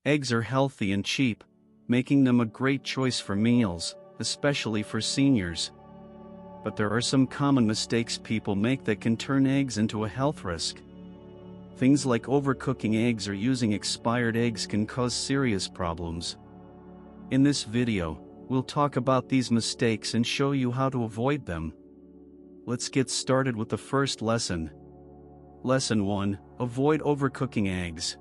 Eggs are healthy and cheap, making them a great choice for meals, especially for seniors. But there are some common mistakes people make that can turn eggs into a health risk. Things like overcooking eggs or using expired eggs can cause serious problems. In this video, we'll talk about these mistakes and show you how to avoid them. Let's get started with the first lesson. Lesson 1: Avoid overcooking eggs.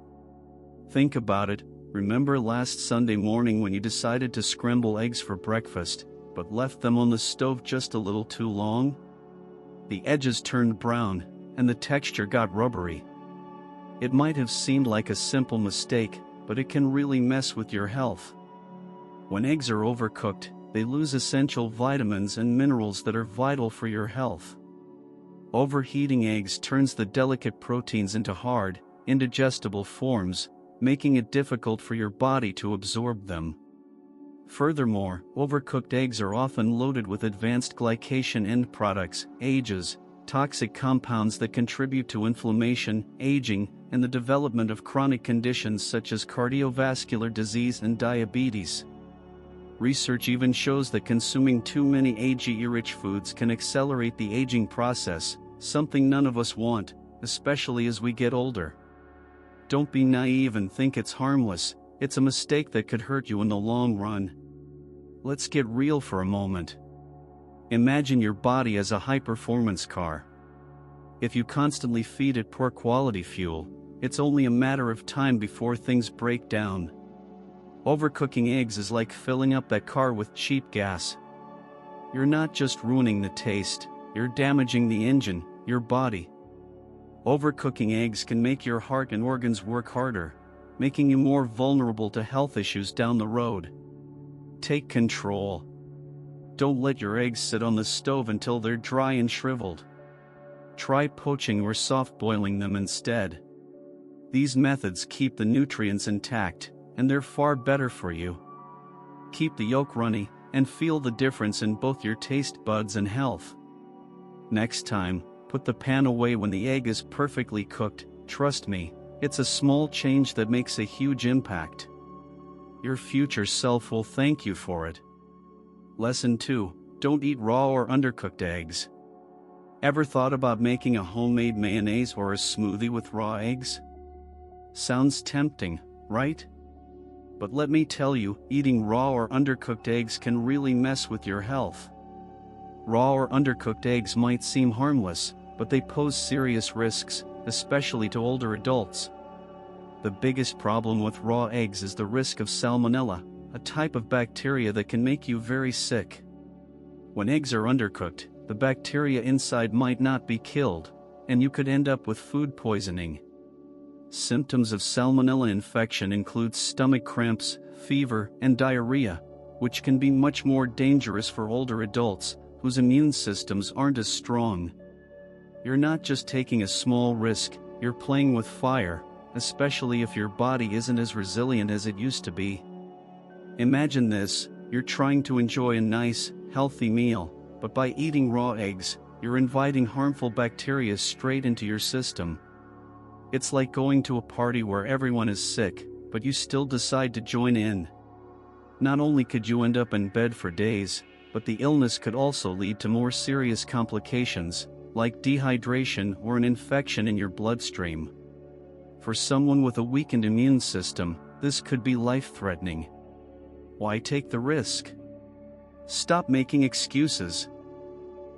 Think about it. Remember last Sunday morning when you decided to scramble eggs for breakfast, but left them on the stove just a little too long? The edges turned brown, and the texture got rubbery. It might have seemed like a simple mistake, but it can really mess with your health. When eggs are overcooked, they lose essential vitamins and minerals that are vital for your health. Overheating eggs turns the delicate proteins into hard, indigestible forms, making it difficult for your body to absorb them. Furthermore, overcooked eggs are often loaded with advanced glycation end products, AGEs, toxic compounds that contribute to inflammation, aging, and the development of chronic conditions such as cardiovascular disease and diabetes. Research even shows that consuming too many AGE-rich foods can accelerate the aging process, something none of us want, especially as we get older. Don't be naive and think it's harmless. It's a mistake that could hurt you in the long run. Let's get real for a moment. Imagine your body as a high-performance car. If you constantly feed it poor quality fuel, it's only a matter of time before things break down. Overcooking eggs is like filling up that car with cheap gas. You're not just ruining the taste, you're damaging the engine, your body. Overcooking eggs can make your heart and organs work harder, making you more vulnerable to health issues down the road. Take control. Don't let your eggs sit on the stove until they're dry and shriveled. Try poaching or soft boiling them instead. These methods keep the nutrients intact, and they're far better for you. Keep the yolk runny, and feel the difference in both your taste buds and health. Next time, put the pan away when the egg is perfectly cooked. Trust me, it's a small change that makes a huge impact. Your future self will thank you for it. Lesson 2: Don't eat raw or undercooked eggs. Ever thought about making a homemade mayonnaise or a smoothie with raw eggs? Sounds tempting, right? But let me tell you, eating raw or undercooked eggs can really mess with your health. Raw or undercooked eggs might seem harmless, but they pose serious risks, especially to older adults. The biggest problem with raw eggs is the risk of salmonella, a type of bacteria that can make you very sick. When eggs are undercooked, the bacteria inside might not be killed, and you could end up with food poisoning. Symptoms of salmonella infection include stomach cramps, fever, and diarrhea, which can be much more dangerous for older adults whose immune systems aren't as strong. You're not just taking a small risk, you're playing with fire, especially if your body isn't as resilient as it used to be. Imagine this: you're trying to enjoy a nice, healthy meal, but by eating raw eggs, you're inviting harmful bacteria straight into your system. It's like going to a party where everyone is sick, but you still decide to join in. Not only could you end up in bed for days, but the illness could also lead to more serious complications, like dehydration or an infection in your bloodstream. For someone with a weakened immune system, this could be life-threatening. Why take the risk? Stop making excuses.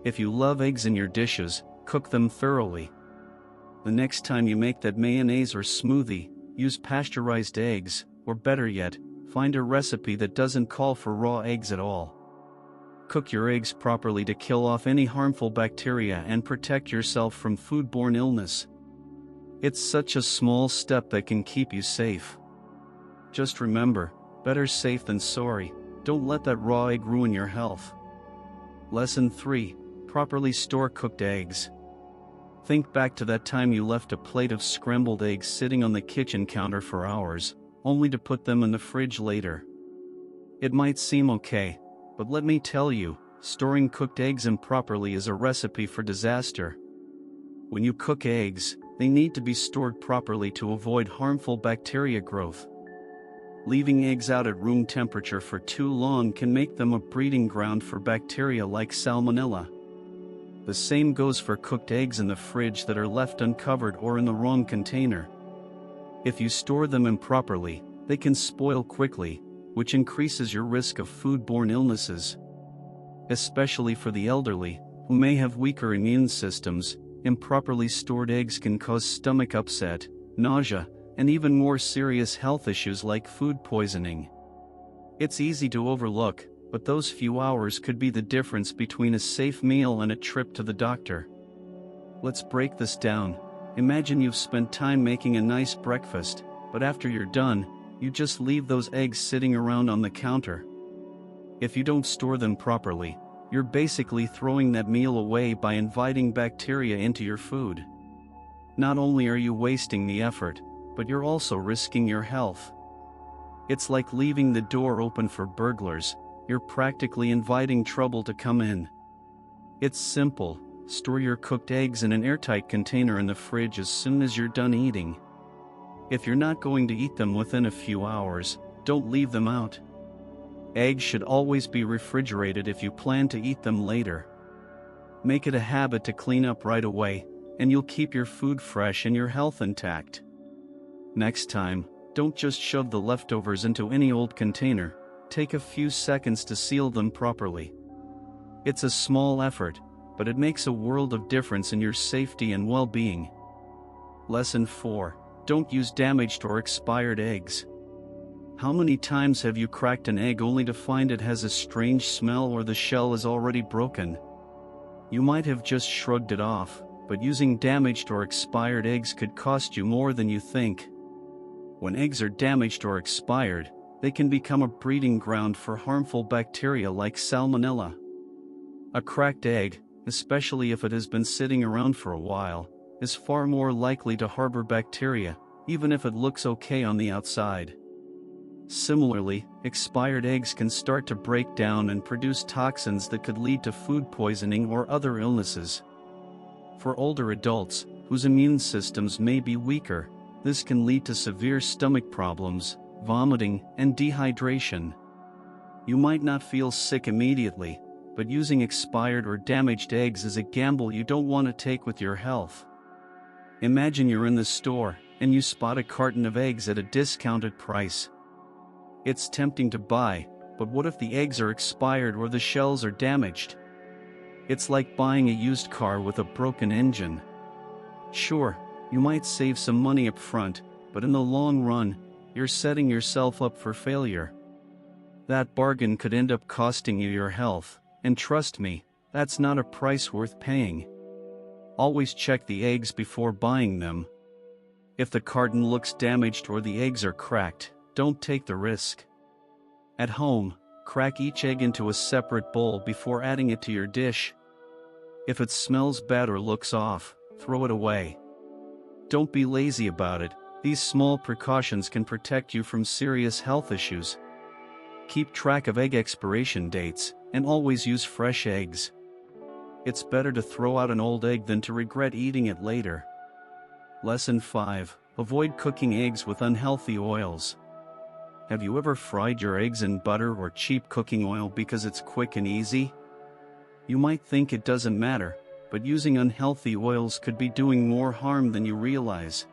If you love eggs in your dishes, cook them thoroughly. The next time you make that mayonnaise or smoothie, use pasteurized eggs, or better yet, find a recipe that doesn't call for raw eggs at all. Cook your eggs properly to kill off any harmful bacteria and protect yourself from foodborne illness. It's such a small step that can keep you safe. Just remember, better safe than sorry. Don't let that raw egg ruin your health. Lesson 3: Properly store cooked eggs. Think back to that time you left a plate of scrambled eggs sitting on the kitchen counter for hours, only to put them in the fridge later. It might seem okay, but let me tell you, storing cooked eggs improperly is a recipe for disaster. When you cook eggs, they need to be stored properly to avoid harmful bacteria growth. Leaving eggs out at room temperature for too long can make them a breeding ground for bacteria like salmonella. The same goes for cooked eggs in the fridge that are left uncovered or in the wrong container. If you store them improperly, they can spoil quickly, which increases your risk of foodborne illnesses. Especially for the elderly, who may have weaker immune systems, improperly stored eggs can cause stomach upset, nausea, and even more serious health issues like food poisoning. It's easy to overlook, but those few hours could be the difference between a safe meal and a trip to the doctor. Let's break this down. Imagine you've spent time making a nice breakfast, but after you're done, you just leave those eggs sitting around on the counter. If you don't store them properly, you're basically throwing that meal away by inviting bacteria into your food. Not only are you wasting the effort, but you're also risking your health. It's like leaving the door open for burglars. You're practically inviting trouble to come in. It's simple. Store your cooked eggs in an airtight container in the fridge as soon as you're done eating. If you're not going to eat them within a few hours, don't leave them out. Eggs should always be refrigerated if you plan to eat them later. Make it a habit to clean up right away, and you'll keep your food fresh and your health intact. Next time, don't just shove the leftovers into any old container. Take a few seconds to seal them properly. It's a small effort, but it makes a world of difference in your safety and well-being. Lesson 4. Don't use damaged or expired eggs. How many times have you cracked an egg only to find it has a strange smell or the shell is already broken? You might have just shrugged it off, but using damaged or expired eggs could cost you more than you think. When eggs are damaged or expired, they can become a breeding ground for harmful bacteria like salmonella. A cracked egg, especially if it has been sitting around for a while, is far more likely to harbor bacteria, even if it looks okay on the outside. Similarly, expired eggs can start to break down and produce toxins that could lead to food poisoning or other illnesses. For older adults, whose immune systems may be weaker, this can lead to severe stomach problems, vomiting, and dehydration. You might not feel sick immediately, but using expired or damaged eggs is a gamble you don't want to take with your health. Imagine you're in the store, and you spot a carton of eggs at a discounted price. It's tempting to buy, but what if the eggs are expired or the shells are damaged? It's like buying a used car with a broken engine. Sure, you might save some money up front, but in the long run, you're setting yourself up for failure. That bargain could end up costing you your health, and trust me, that's not a price worth paying. Always check the eggs before buying them. If the carton looks damaged or the eggs are cracked, don't take the risk. At home, crack each egg into a separate bowl before adding it to your dish. If it smells bad or looks off, throw it away. Don't be lazy about it. These small precautions can protect you from serious health issues. Keep track of egg expiration dates, and always use fresh eggs. It's better to throw out an old egg than to regret eating it later. Lesson 5. Avoid cooking eggs with unhealthy oils. Have you ever fried your eggs in butter or cheap cooking oil because it's quick and easy? You might think it doesn't matter, but using unhealthy oils could be doing more harm than you realize.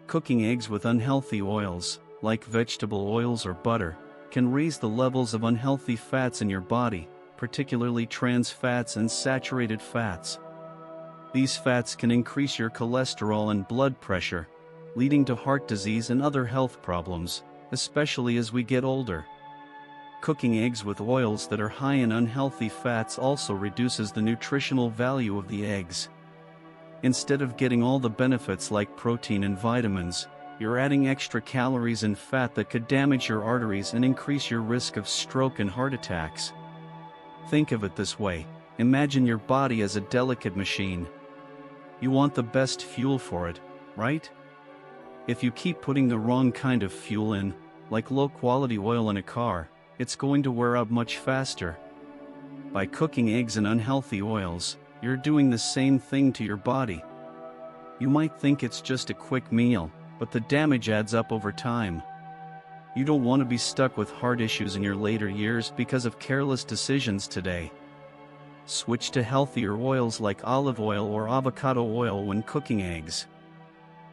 Cooking eggs with unhealthy oils, like vegetable oils or butter, can raise the levels of unhealthy fats in your body, particularly trans fats and saturated fats. These fats can increase your cholesterol and blood pressure, leading to heart disease and other health problems, especially as we get older. Cooking eggs with oils that are high in unhealthy fats also reduces the nutritional value of the eggs. Instead of getting all the benefits like protein and vitamins, you're adding extra calories and fat that could damage your arteries and increase your risk of stroke and heart attacks. Think of it this way: imagine your body as a delicate machine. You want the best fuel for it, right? If you keep putting the wrong kind of fuel in, like low-quality oil in a car, it's going to wear out much faster. By cooking eggs in unhealthy oils, you're doing the same thing to your body. You might think it's just a quick meal, but the damage adds up over time. You don't want to be stuck with heart issues in your later years because of careless decisions today. Switch to healthier oils like olive oil or avocado oil when cooking eggs.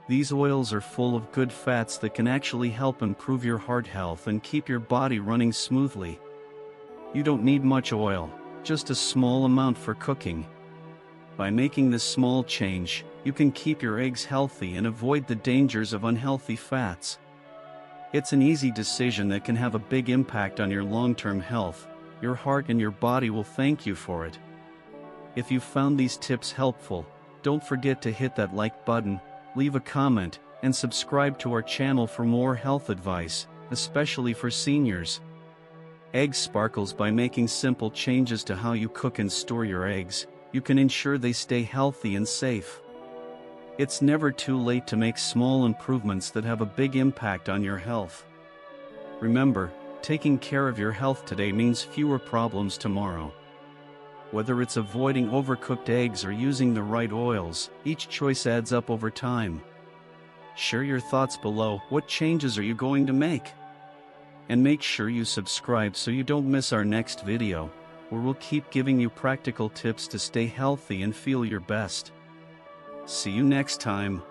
These oils are full of good fats that can actually help improve your heart health and keep your body running smoothly. You don't need much oil, just a small amount for cooking. By making this small change, you can keep your eggs healthy and avoid the dangers of unhealthy fats. It's an easy decision that can have a big impact on your long-term health. Your heart and your body will thank you for it. If you found these tips helpful, don't forget to hit that like button, leave a comment, and subscribe to our channel for more health advice, especially for seniors. Egg sparkles. By making simple changes to how you cook and store your eggs, you can ensure they stay healthy and safe. It's never too late to make small improvements that have a big impact on your health. Remember, taking care of your health today means fewer problems tomorrow. Whether it's avoiding overcooked eggs or using the right oils, each choice adds up over time. Share your thoughts below. What changes are you going to make? And make sure you subscribe so you don't miss our next video, where we'll keep giving you practical tips to stay healthy and feel your best. See you next time.